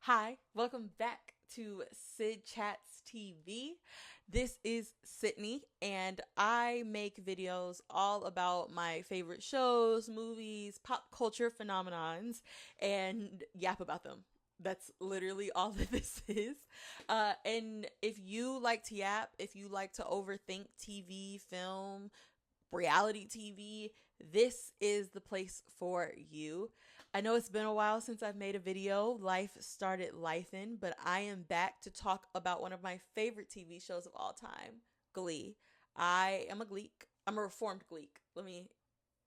Hi, welcome back to Sid Chats TV. This is Sydney, and I make videos all about my favorite shows, movies, pop culture phenomenons, and yap about them. That's literally all that this is. And if you like to yap, if you like to overthink TV, film, reality TV, this is the place for you. I know it's been a while since I've made a video. Life started lifing, but I am back to talk about one of my favorite TV shows of all time, Glee. I am a Gleek. I'm a reformed Gleek.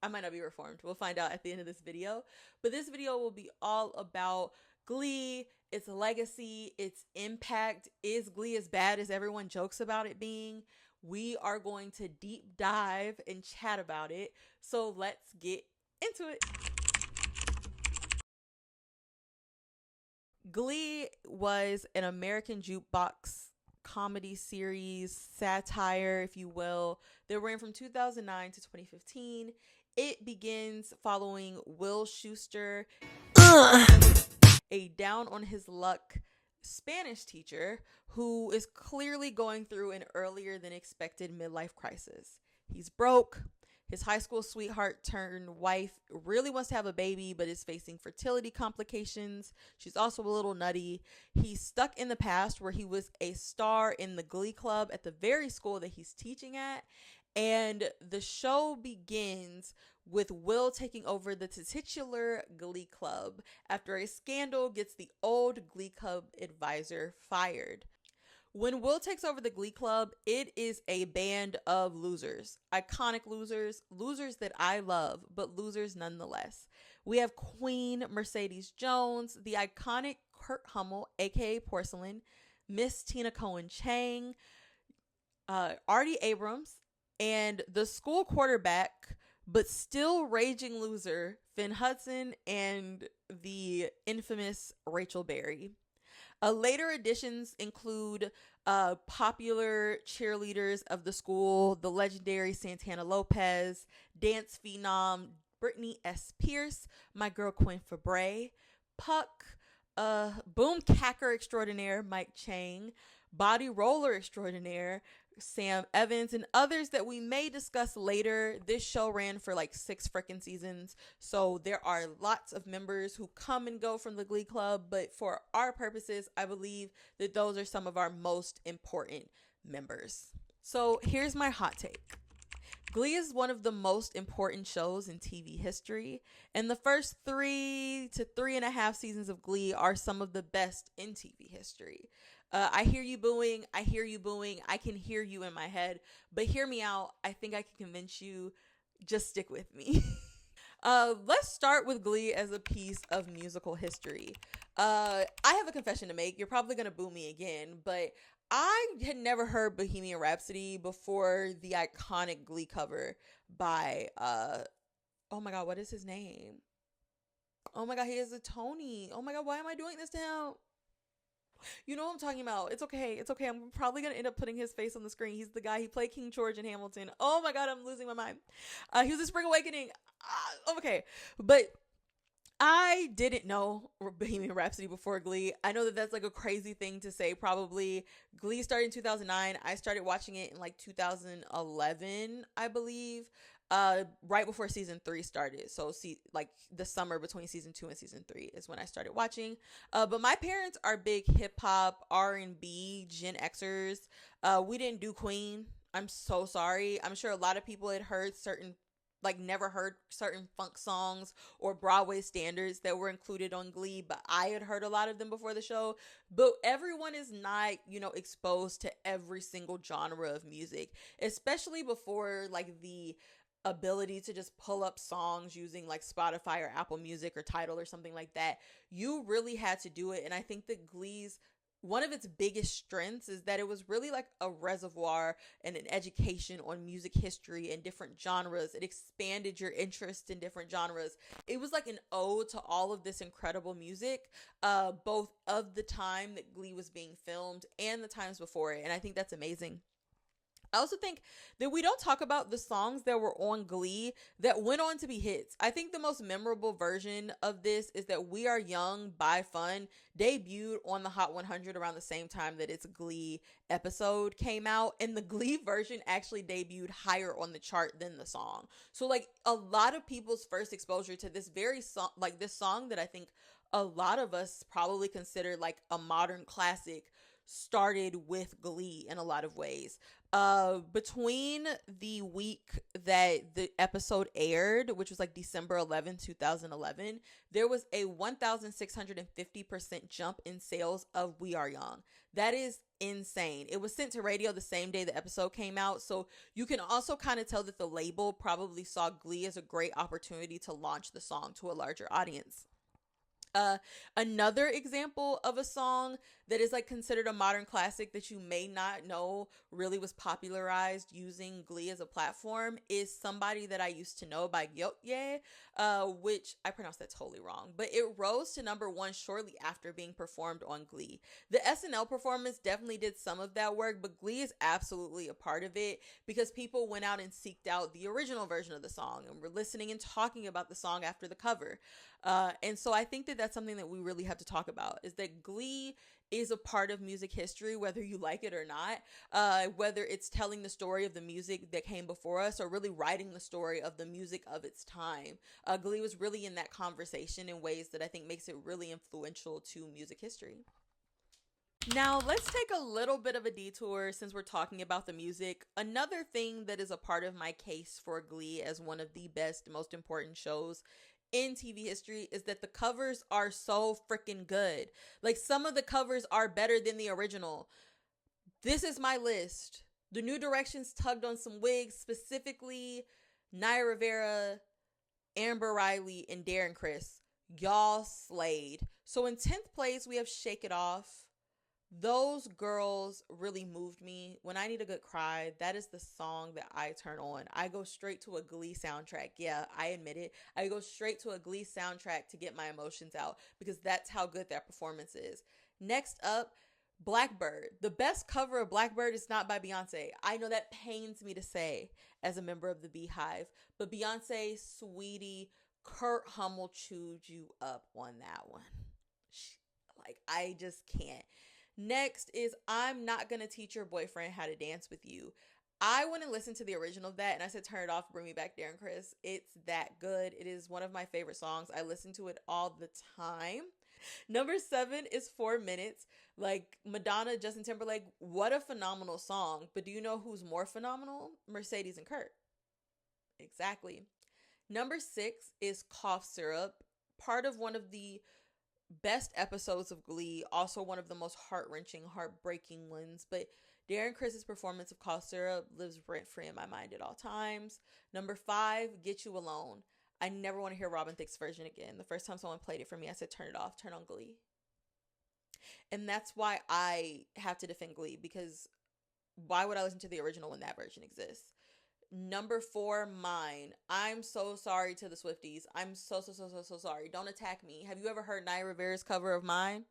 I might not be reformed. We'll find out at the end of this video. But this video will be all about Glee, its legacy, its impact. Is Glee as bad as everyone jokes about it being? We are going to deep dive and chat about it. So let's get into it. Glee was an American jukebox comedy series, satire, if you will, that ran from 2009 to 2015. It begins following Will Schuester, a down on his luck Spanish teacher who is clearly going through an earlier than expected midlife crisis. He's broke. His high school sweetheart turned wife really wants to have a baby, but is facing fertility complications. She's also a little nutty. He's stuck in the past where he was a star in the Glee Club at the very school that he's teaching at. And the show begins with Will taking over the titular Glee Club after a scandal gets the old Glee Club advisor fired. When Will takes over the Glee Club, it is a band of losers, iconic losers, losers that I love, but losers nonetheless. We have Queen Mercedes Jones, the iconic Kurt Hummel, aka Porcelain, Miss Tina Cohen Chang, Artie Abrams, and the school quarterback, but still raging loser, Finn Hudson, and the infamous Rachel Berry. Later additions include popular cheerleaders of the school, the legendary Santana Lopez, dance phenom Brittany S. Pierce, my girl Quinn Fabray, Puck, boom cacker extraordinaire Mike Chang, body roller extraordinaire Sam Evans, and others that we may discuss later. This show ran for like 6 freaking seasons, so there are lots of members who come and go from the Glee Club, but for our purposes, I believe that those are some of our most important members. So here's my hot take. Glee is one of the most important shows in TV history, and the first 3 to 3.5 seasons of Glee are some of the best in TV history. I hear you booing. I hear you booing. I can hear you in my head, but hear me out. I think I can convince you. Just stick with me. Let's start with Glee as a piece of musical history. I have a confession to make. You're probably going to boo me again, but I had never heard Bohemian Rhapsody before the iconic Glee cover by, oh my God, what is his name? Oh my God, he is a Tony. Oh my God, why am I doing this to him? You know what I'm talking about. It's okay. It's okay. I'm probably going to end up putting his face on the screen. He's the guy. He played King George in Hamilton. Oh my God, I'm losing my mind. He was in Spring Awakening. Okay. But I didn't know Bohemian Rhapsody before Glee. I know that that's like a crazy thing to say. Probably Glee started in 2009. I started watching it in like 2011, I believe. Right before season 3 started. So see, like the summer between season 2 and season 3 is when I started watching. But my parents are big hip hop, R&B, Gen Xers. We didn't do Queen. I'm so sorry. I'm sure a lot of people had heard certain, like never heard certain funk songs or Broadway standards that were included on Glee, but I had heard a lot of them before the show. But everyone is not, exposed to every single genre of music, especially before like the ability to just pull up songs using like Spotify or Apple Music or Tidal or something like that. You really had to do it. And I think that Glee's one of its biggest strengths is that it was really like a reservoir and an education on music history and different genres. It expanded your interest in different genres. It was like an ode to all of this incredible music, both of the time that Glee was being filmed and the times before it. And I think that's amazing. I also think that we don't talk about the songs that were on Glee that went on to be hits. I think the most memorable version of this is that We Are Young by Fun debuted on the Hot 100 around the same time that its Glee episode came out. And the Glee version actually debuted higher on the chart than the song. So like a lot of people's first exposure to this very song, like this song that I think a lot of us probably consider like a modern classic, started with Glee in a lot of ways. Between the week that the episode aired, which was like December 2011, there was a 1,650% jump in sales of We Are Young. That is insane. It was sent to radio the same day the episode came out, so you can also kind of tell that the label probably saw Glee as a great opportunity to launch the song to a larger audience. Another example of a song that is like considered a modern classic that you may not know really was popularized using Glee as a platform is Somebody That I Used to Know by Gyeotye, which I pronounced that totally wrong, but it rose to number one shortly after being performed on Glee. The SNL performance definitely did some of that work, but Glee is absolutely a part of it because people went out and seeked out the original version of the song and were listening and talking about the song after the cover. And so I think that that's something that we really have to talk about, is that Glee is a part of music history, whether you like it or not, whether it's telling the story of the music that came before us or really writing the story of the music of its time. Glee was really in that conversation in ways that I think makes it really influential to music history. Now, let's take a little bit of a detour since we're talking about the music. Another thing that is a part of my case for Glee as one of the best, most important shows in TV history is that the covers are so freaking good. Like, some of the covers are better than the original. This is my list. The New Directions tugged on some wigs, specifically Naya Rivera, Amber Riley, and Darren Criss. Y'all slayed. So in 10th place, we have Shake It Off. Those girls really moved me. When I need a good cry, that is the song that I turn on. I go straight to a Glee soundtrack. Yeah, I admit it. I go straight to a Glee soundtrack to get my emotions out because that's how good that performance is. Next up, Blackbird. The best cover of Blackbird is not by Beyonce. I know that pains me to say as a member of the Beehive, but Beyonce, sweetie, Kurt Hummel chewed you up on that one. Like, I just can't. Next is I'm Not Gonna Teach Your Boyfriend How to Dance With You. I went and listened to the original of that and I said, turn it off, bring me back Darren Criss. It's that good. It is one of my favorite songs. I listen to it all the time. Number 7 is 4 Minutes. Like, Madonna, Justin Timberlake, what a phenomenal song. But do you know who's more phenomenal? Mercedes and Kurt. Exactly. Number 6 is Cough Syrup. Part of one of the best episodes of Glee, also one of the most heart-wrenching, heartbreaking ones, but Darren Criss's performance of Cough Syrup lives rent-free in my mind at all times. Number 5, Get You Alone. I never want to hear Robin Thicke's version again. The first time someone played it for me, I said, turn it off, turn on Glee. And that's why I have to defend Glee, because why would I listen to the original when that version exists? Number 4, Mine. I'm so sorry to the Swifties. I'm so sorry. Don't attack me. Have you ever heard Naya Rivera's cover of Mine?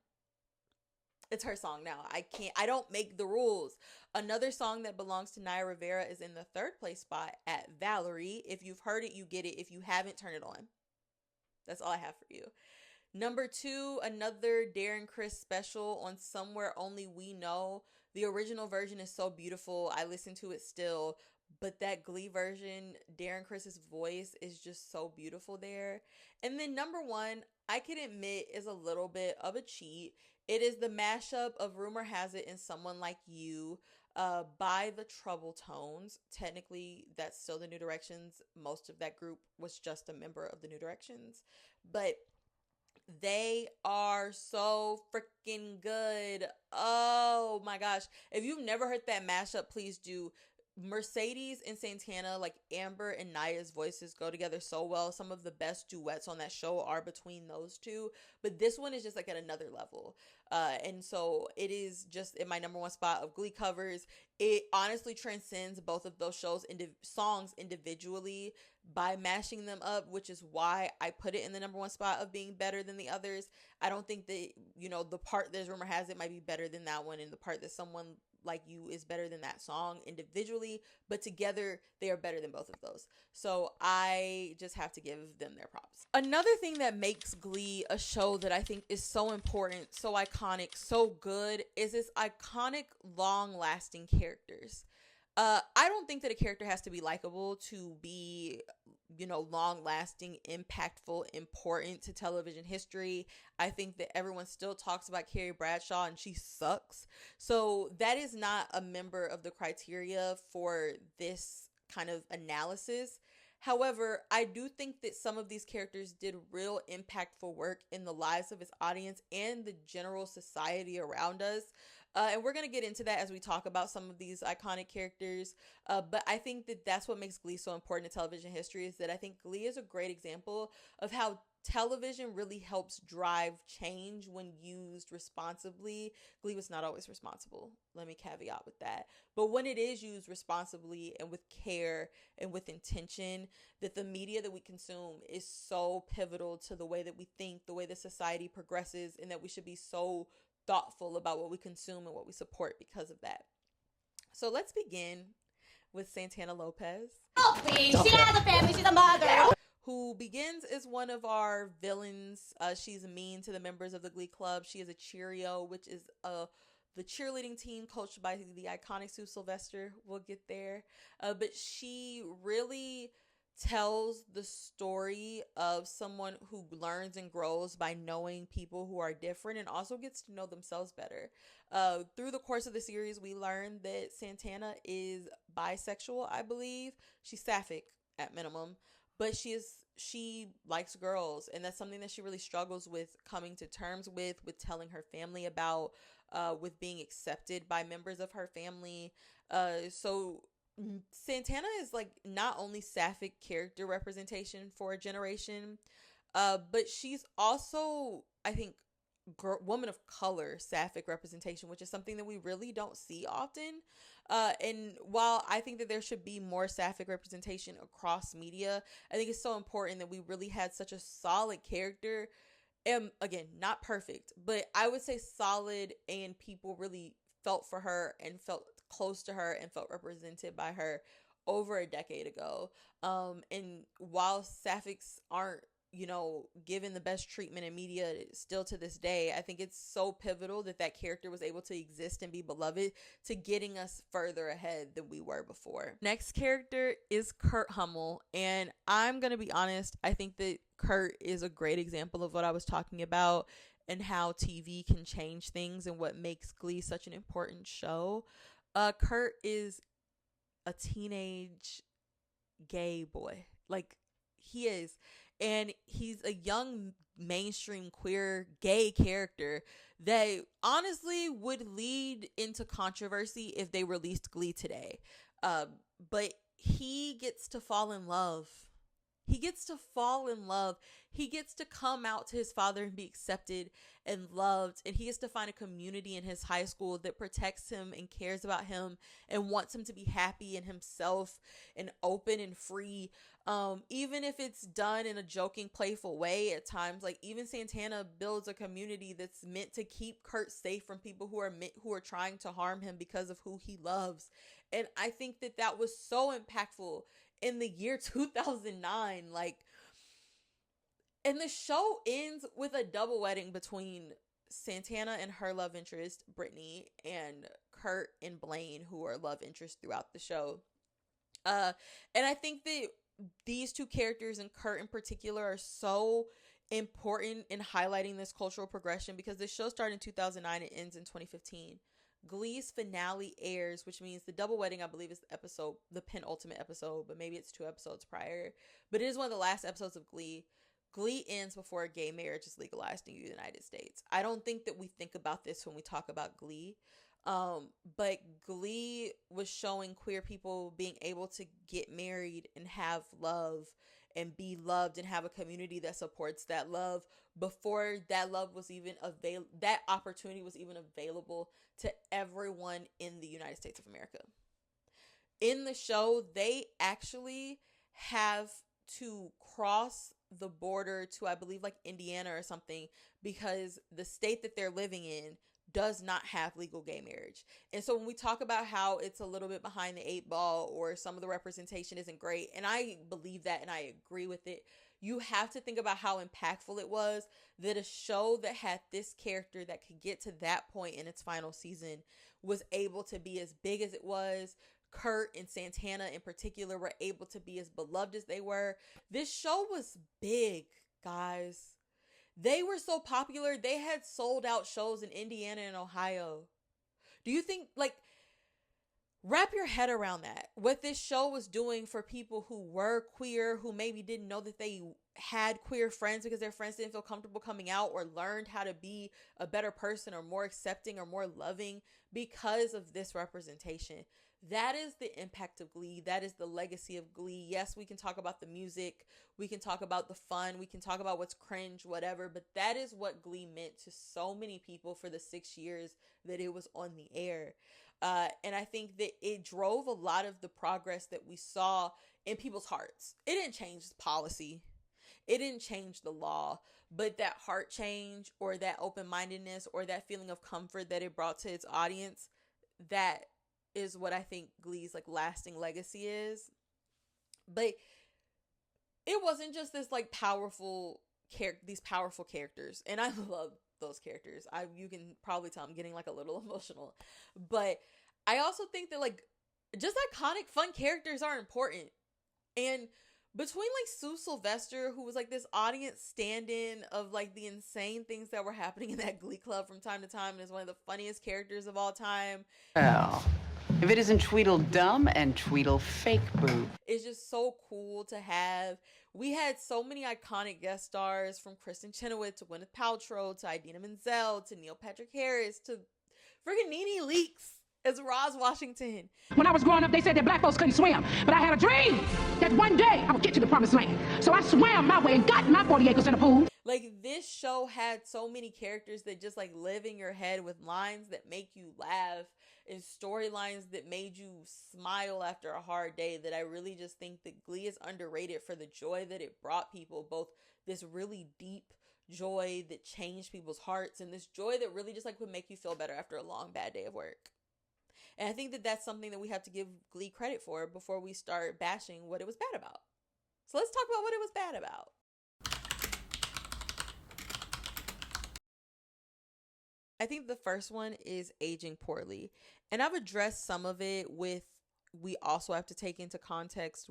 It's her song now. I don't make the rules. Another song that belongs to Naya Rivera is in the 3rd place spot at Valerie. If you've heard it, you get it. If you haven't, turn it on. That's all I have for you. Number 2, another Darren Criss special on Somewhere Only We Know. The original version is so beautiful. I listen to it still. But that Glee version, Darren Criss's voice is just so beautiful there. And then number 1, I can admit, is a little bit of a cheat. It is the mashup of Rumor Has It and Someone Like You by the Trouble Tones. Technically, that's still the New Directions. Most of that group was just a member of the New Directions. But they are so freaking good. Oh my gosh. If you've never heard that mashup, please do. Mercedes and Santana, like Amber and Naya's voices go together so well. Some of the best duets on that show are between those two, but this one is just like at another level. And so it is just in my number 1 spot of Glee covers. it honestly transcends both of those songs individually by mashing them up, which is why I put it in the number one spot of being better than the others. I don't think that, the part There's Rumor Has It might be better than that one, and the part that Someone Like You is better than that song individually, but together they are better than both of those. So I just have to give them their props. Another thing that makes Glee a show that I think is so important, so iconic, so good is its iconic, long-lasting characters. I don't think that a character has to be likable to be, long-lasting, impactful, important to television history. I think that everyone still talks about Carrie Bradshaw and she sucks. So that is not a member of the criteria for this kind of analysis. However, I do think that some of these characters did real impactful work in the lives of its audience and the general society around us. And we're going to get into that as we talk about some of these iconic characters. But I think that that's what makes Glee so important in television history, is that I think Glee is a great example of how television really helps drive change when used responsibly. Glee was not always responsible. Let me caveat with that. But when it is used responsibly and with care and with intention, that the media that we consume is so pivotal to the way that we think, the way that society progresses, and that we should be so thoughtful about what we consume and what we support because of that. So let's begin with Santana Lopez. She has a family. She's a mother. Who begins as one of our villains. She's mean to the members of the Glee Club. She is a Cheerio, which is the cheerleading team coached by the iconic Sue Sylvester. We'll get there. But she really tells the story of someone who learns and grows by knowing people who are different and also gets to know themselves better. Through the course of the series, we learn that Santana is bisexual, I believe. She's sapphic at minimum, but she likes girls, and that's something that she really struggles with coming to terms with telling her family about, with being accepted by members of her family. So Santana is like not only sapphic character representation for a generation, but she's also, I think, woman of color sapphic representation, which is something that we really don't see often. And while I think that there should be more sapphic representation across media, I think it's so important that we really had such a solid character. And again, not perfect, but I would say solid, and people really felt for her and felt close to her and felt represented by her over a decade ago. And while sapphics aren't, given the best treatment in media still to this day, I think it's so pivotal that that character was able to exist and be beloved to getting us further ahead than we were before. Next character is Kurt Hummel, and I'm going to be honest, I think that Kurt is a great example of what I was talking about and how TV can change things and what makes Glee such an important show. Kurt is a teenage gay boy. Like, he is. And he's a young mainstream queer gay character that honestly would lead into controversy if they released Glee today. But he gets to fall in love. He gets to fall in love. He gets to come out to his father and be accepted and loved. And he gets to find a community in his high school that protects him and cares about him and wants him to be happy in himself and open and free. Even if it's done in a joking, playful way at times. Like, even Santana builds a community that's meant to keep Kurt safe from people who are trying to harm him because of who he loves. And I think that that was so impactful in the year 2009. Like, and the show ends with a double wedding between Santana and her love interest, Brittany, and Kurt and Blaine, who are love interests throughout the show. And I think that these two characters, and Kurt in particular, are so important in highlighting this cultural progression, because the show started in 2009 and ends in 2015. Glee's finale airs, which means the double wedding, I believe, is the penultimate episode, but maybe it's 2 episodes prior. But it is one of the last episodes of Glee. Glee ends before gay marriage is legalized in the United States. I don't think that we think about this when we talk about Glee. But Glee was showing queer people being able to get married and have love and be loved and have a community that supports that love before that love was even that opportunity was even available to everyone in the United States of America. In the show, they actually have to cross the border to, I believe, like Indiana or something, because the state that they're living in does not have legal gay marriage. And so when we talk about how it's a little bit behind the eight ball or some of the representation isn't great, and I believe that and I agree with it, you have to think about how impactful it was that a show that had this character that could get to that point in its final season was able to be as big as it was. Kurt and Santana in particular were able to be as beloved as they were. This show was big, guys. They were so popular, they had sold out shows in Indiana and Ohio. Do you think, like, wrap your head around that, what this show was doing for people who were queer, who maybe didn't know that they had queer friends because their friends didn't feel comfortable coming out, or learned how to be a better person or more accepting or more loving because of this representation. That is the impact of Glee. That is the legacy of Glee. Yes, we can talk about the music, we can talk about the fun, we can talk about what's cringe, whatever, but that is what Glee meant to so many people for the 6 years that it was on the air. And I think that it drove a lot of the progress that we saw in people's hearts. It didn't change policy. It didn't change the law, but that heart change or that open-mindedness or that feeling of comfort that it brought to its audience, that is what I think Glee's like lasting legacy is. But it wasn't just this like these powerful characters, and I love those characters. You can probably tell I'm getting like a little emotional, but I also think that like just iconic fun characters are important. And between like Sue Sylvester, who was like this audience stand-in of like the insane things that were happening in that Glee club from time to time, and is one of the funniest characters of all time. Well, if it isn't Tweedledum and Tweedlefake Boo. It's just so cool to have. We had so many iconic guest stars, from Kristen Chenoweth to Gwyneth Paltrow to Idina Menzel to Neil Patrick Harris to freaking Nene Leakes as Roz Washington. When I was growing up, they said that black folks couldn't swim. But I had a dream that one day I would get to the promised land. So I swam my way and got my 40 acres in the pool. Like, this show had so many characters that just like live in your head, with lines that make you laugh and storylines that made you smile after a hard day, that I really just think that Glee is underrated for the joy that it brought people. Both this really deep joy that changed people's hearts, and this joy that really just like would make you feel better after a long bad day of work. And I think that that's something that we have to give Glee credit for before we start bashing what it was bad about. So let's talk about what it was bad about. I think the first one is aging poorly. And I've addressed some of it with, we also have to take into context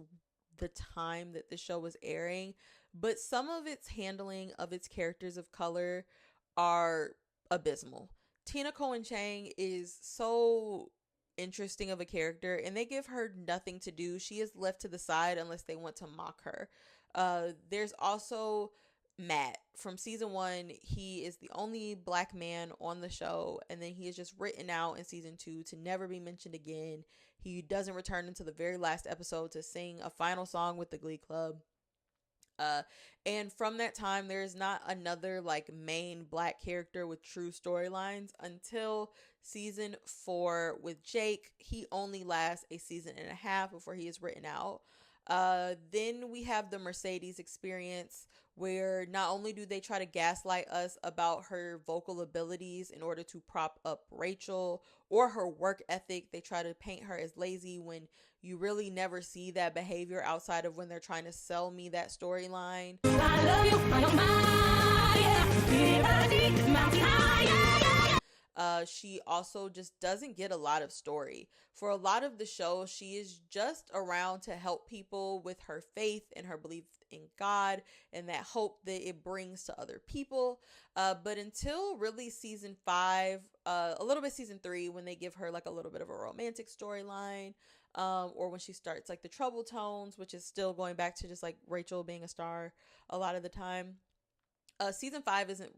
the time that the show was airing. But some of its handling of its characters of color are abysmal. Tina Cohen Chang is so interesting of a character, and they give her nothing to do. She is left to the side unless they want to mock her. There's also Matt from season 1. He is the only black man on the show, and then he is just written out in season 2 to never be mentioned again. He doesn't return until the very last episode to sing a final song with the Glee Club. And from that time, there's not another like main black character with true storylines until season 4 with Jake. He only lasts a season and a half before he is written out. Then we have the Mercedes experience, where not only do they try to gaslight us about her vocal abilities in order to prop up Rachel or her work ethic, they try to paint her as lazy when you really never see that behavior outside of when they're trying to sell me that storyline. She also just doesn't get a lot of story. For a lot of the show, she is just around to help people with her faith and her belief in God and that hope that it brings to other people. But until really season 5, a little bit season 3, when they give her like a little bit of a romantic storyline, or when she starts like the Trouble Tones, which is still going back to just like Rachel being a star a lot of the time. Season 5 isn't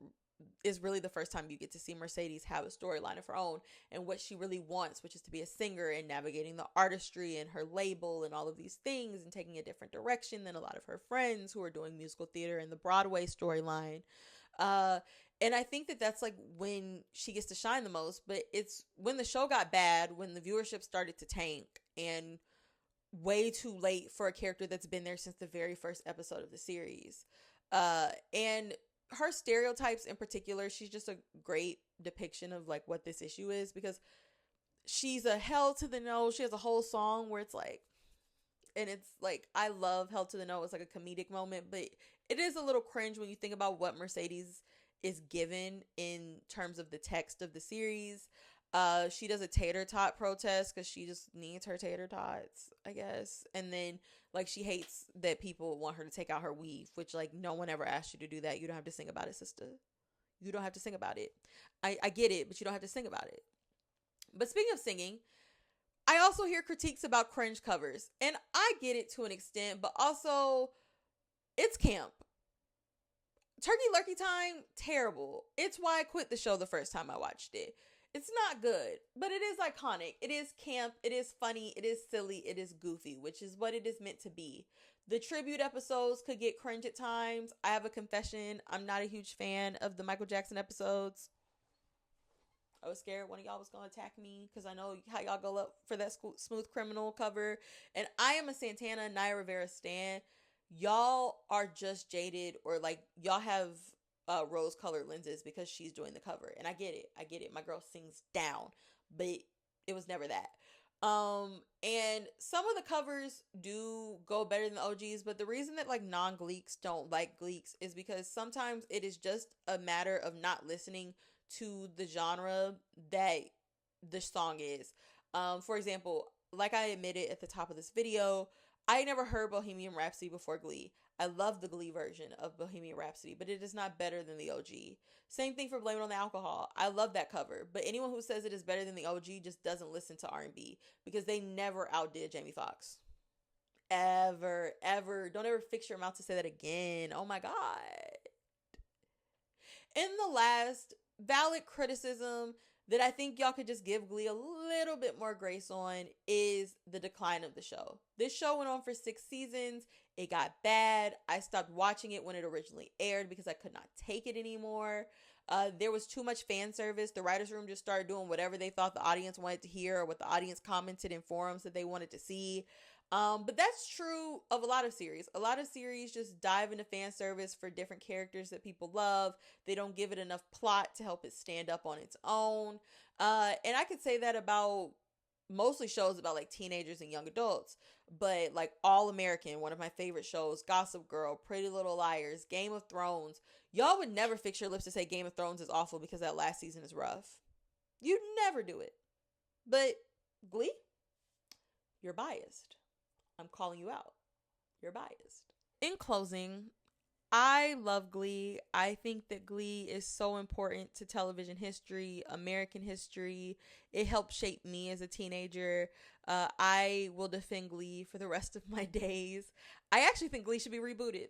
is really the first time you get to see Mercedes have a storyline of her own and what she really wants, which is to be a singer and navigating the artistry and her label and all of these things and taking a different direction than a lot of her friends who are doing musical theater and the Broadway storyline. And I think that that's like when she gets to shine the most, but it's when the show got bad, when the viewership started to tank, and way too late for a character that's been there since the very first episode of the series. And her stereotypes in particular, she's just a great depiction of like what this issue is, because she's a hell to the no. She has a whole song where it's like, and it's like, I love Hell to the No. It's like a comedic moment, but it is a little cringe when you think about what Mercedes is given in terms of the text of the series. She does a tater tot protest because she just needs her tater tots, I guess. And then like she hates that people want her to take out her weave, which like no one ever asked you to do that. You don't have to sing about it, sister. You don't have to sing about it. I get it, but you don't have to sing about it. But speaking of singing, I also hear critiques about cringe covers, and I get it to an extent, but also it's camp. Turkey Lurkey Time, terrible. It's why I quit the show the first time I watched it. It's not good, but it is iconic. It is camp. It is funny. It is silly. It is goofy, which is what it is meant to be. The tribute episodes could get cringe at times. I have a confession. I'm not a huge fan of the Michael Jackson episodes. I was scared one of y'all was going to attack me because I know how y'all go up for that Smooth Criminal cover. And I am a Santana Naya Rivera stan. Y'all are just jaded, or like y'all have rose colored lenses because she's doing the cover. And I get it. My girl sings down, but it was never that. And some of the covers do go better than the OGs, but the reason that like non-Gleeks don't like Gleeks is because sometimes it is just a matter of not listening to the genre that the song is. For example, like I admitted at the top of this video, I never heard Bohemian Rhapsody before Glee. I love the Glee version of Bohemian Rhapsody, but it is not better than the OG. Same thing for Blame It on the Alcohol. I love that cover, but anyone who says it is better than the OG just doesn't listen to R&B, because they never outdid Jamie Foxx. Ever. Don't ever fix your mouth to say that again. Oh my God. In the last valid criticism that I think y'all could just give Glee a little bit more grace on is the decline of the show. This show went on for 6 seasons. It got bad. I stopped watching it when it originally aired because I could not take it anymore. There was too much fan service. The writers' room just started doing whatever they thought the audience wanted to hear, or what the audience commented in forums that they wanted to see. But that's true of a lot of series. A lot of series just dive into fan service for different characters that people love. They don't give it enough plot to help it stand up on its own. And I could say that about mostly shows about like teenagers and young adults. But like All American, one of my favorite shows, Gossip Girl, Pretty Little Liars, Game of Thrones. Y'all would never fix your lips to say Game of Thrones is awful because that last season is rough. You'd never do it. But Glee, you're biased. I'm calling you out. You're biased. In closing, I love Glee. I think that Glee is so important to television history, American history. It helped shape me as a teenager. I will defend Glee for the rest of my days. I actually think Glee should be rebooted.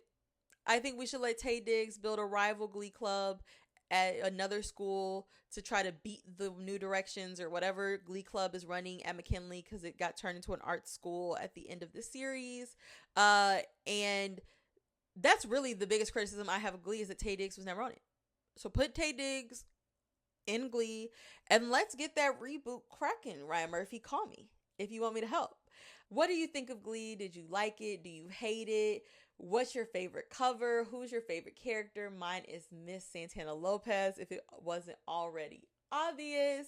I think we should let Taye Diggs build a rival Glee club at another school to try to beat the New Directions or whatever Glee club is running at McKinley, because it got turned into an art school at the end of the series. And that's really the biggest criticism I have of Glee, is that Taye Diggs was never on it. So put Taye Diggs in Glee and let's get that reboot cracking. Ryan Murphy, call me if you want me to help. What do you think of Glee? Did you like it? Do you hate it? What's your favorite cover? Who's your favorite character? Mine is Miss Santana Lopez, if it wasn't already obvious.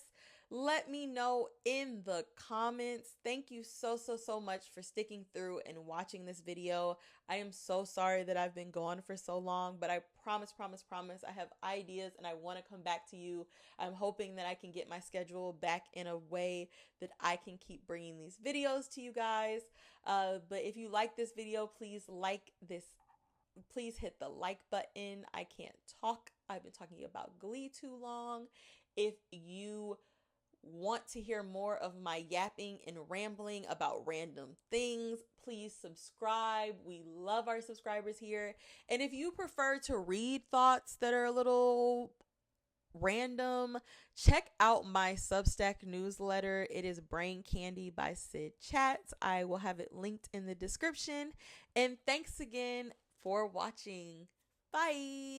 Let me know in the comments. Thank you so much for sticking through and watching this video. I am so sorry that I've been gone for so long, but I promise I have ideas and I want to come back to you. I'm hoping that I can get my schedule back in a way that I can keep bringing these videos to you guys. But if you like this video, please hit the like button. I can't talk. I've been talking about Glee too long. If you want to hear more of my yapping and rambling about random things, please subscribe. We love our subscribers here. And if you prefer to read thoughts that are a little random. Check out my Substack newsletter. It is Brain Candy by Sid Chats. I will have it linked in the description. And thanks again for watching. Bye.